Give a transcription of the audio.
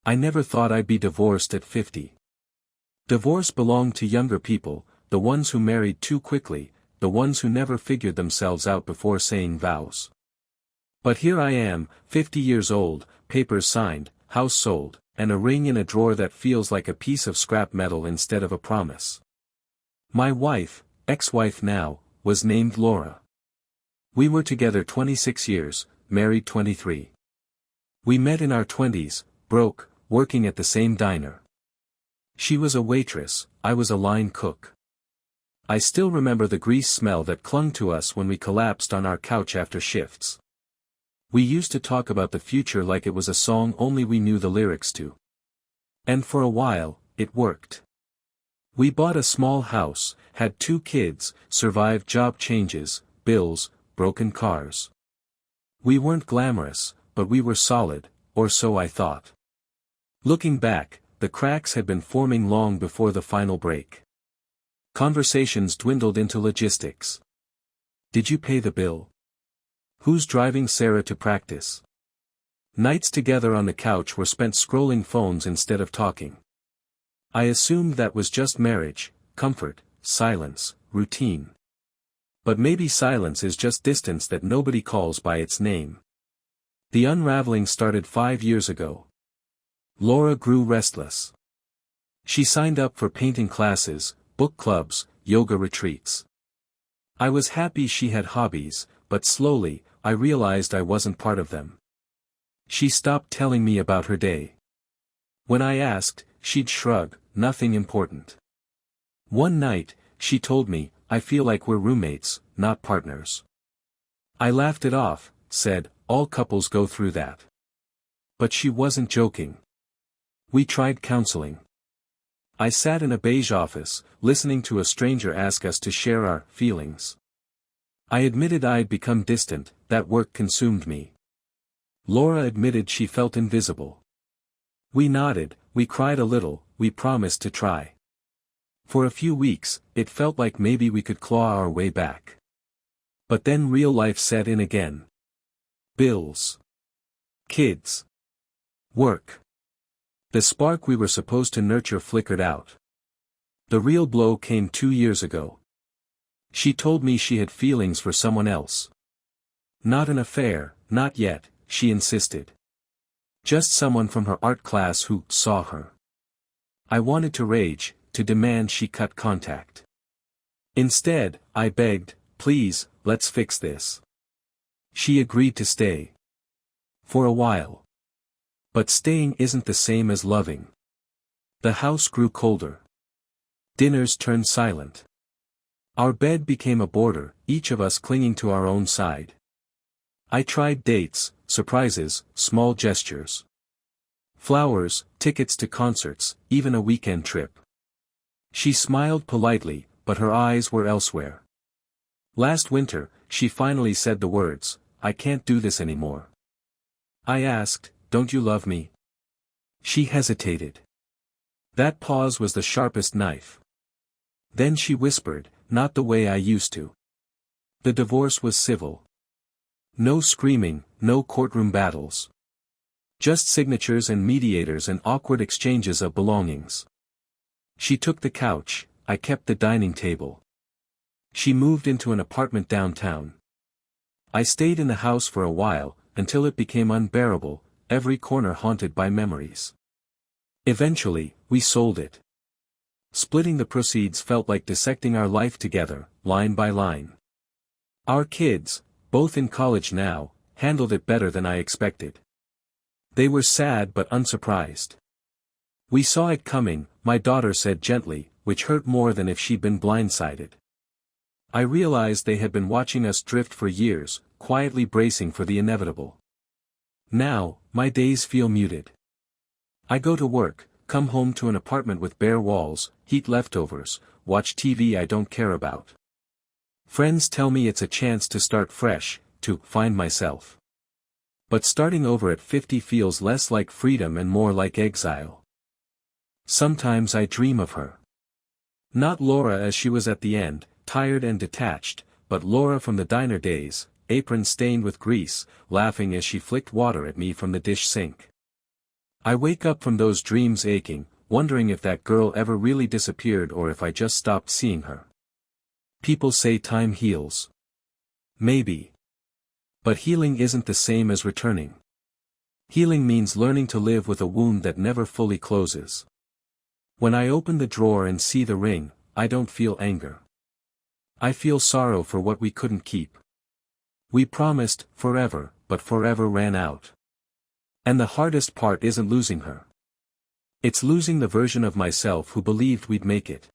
I never thought I'd be divorced at 50. Divorce belonged to younger people, the ones who married too quickly, the ones who never figured themselves out before saying vows. But here I am, 50 years old, papers signed, house sold, and a ring in a drawer that feels like a piece of scrap metal instead of a promise. My wife, ex-wife now, was named Laura. We were together 26 years, married 23. We met in our 20s, broke, working at the same diner. She was a waitress, I was a line cook. I still remember the grease smell that clung to us when we collapsed on our couch after shifts. We used to talk about the future like it was a song only we knew the lyrics to. And for a while, it worked. We bought a small house, had 2 kids, survived job changes, bills, broken cars. We weren't glamorous, but we were solid, or so I thought. Looking back, the cracks had been forming long before the final break. Conversations dwindled into logistics. Did you pay the bill? Who's driving Sarah to practice? Nights together on the couch were spent scrolling phones instead of talking. I assumed that was just marriage, comfort, silence, routine. But maybe silence is just distance that nobody calls by its name. The unraveling started 5 years ago. Laura grew restless. She signed up for painting classes, book clubs, yoga retreats. I was happy she had hobbies, but slowly, I realized I wasn't part of them. She stopped telling me about her day. When I asked, she'd shrug, nothing important. One night, she told me, I feel like we're roommates, not partners. I laughed it off, said, all couples go through that. But she wasn't joking. We tried counseling. I sat in a beige office, listening to a stranger ask us to share our feelings. I admitted I'd become distant, that work consumed me. Laura admitted she felt invisible. We nodded, we cried a little, we promised to try. For a few weeks, it felt like maybe we could claw our way back. But then real life set in again. Bills. Kids. Work. The spark we were supposed to nurture flickered out. The real blow came 2 years ago. She told me she had feelings for someone else. Not an affair, not yet, she insisted. Just someone from her art class who saw her. I wanted to rage, to demand she cut contact. Instead, I begged, please, let's fix this. She agreed to stay. For a while. But staying isn't the same as loving. The house grew colder. Dinners turned silent. Our bed became a border, each of us clinging to our own side. I tried dates, surprises, small gestures. Flowers, tickets to concerts, even a weekend trip. She smiled politely, but her eyes were elsewhere. Last winter, she finally said the words, I can't do this anymore. I asked, don't you love me? She hesitated. That pause was the sharpest knife. Then she whispered, not the way I used to. The divorce was civil. No screaming, no courtroom battles. Just signatures and mediators and awkward exchanges of belongings. She took the couch, I kept the dining table. She moved into an apartment downtown. I stayed in the house for a while, until it became unbearable, every corner haunted by memories. Eventually, we sold it. Splitting the proceeds felt like dissecting our life together, line by line. Our kids, both in college now, handled it better than I expected. They were sad but unsurprised. We saw it coming, my daughter said gently, which hurt more than if she'd been blindsided. I realized they had been watching us drift for years, quietly bracing for the inevitable. Now, my days feel muted. I go to work, come home to an apartment with bare walls, eat leftovers, watch TV I don't care about. Friends tell me it's a chance to start fresh, to find myself. But starting over at 50 feels less like freedom and more like exile. Sometimes I dream of her. Not Laura as she was at the end, tired and detached, but Laura from the diner days, apron stained with grease, laughing as she flicked water at me from the dish sink. I wake up from those dreams aching, wondering if that girl ever really disappeared or if I just stopped seeing her. People say time heals. Maybe. But healing isn't the same as returning. Healing means learning to live with a wound that never fully closes. When I open the drawer and see the ring, I don't feel anger. I feel sorrow for what we couldn't keep. We promised, forever, but forever ran out. And the hardest part isn't losing her. It's losing the version of myself who believed we'd make it.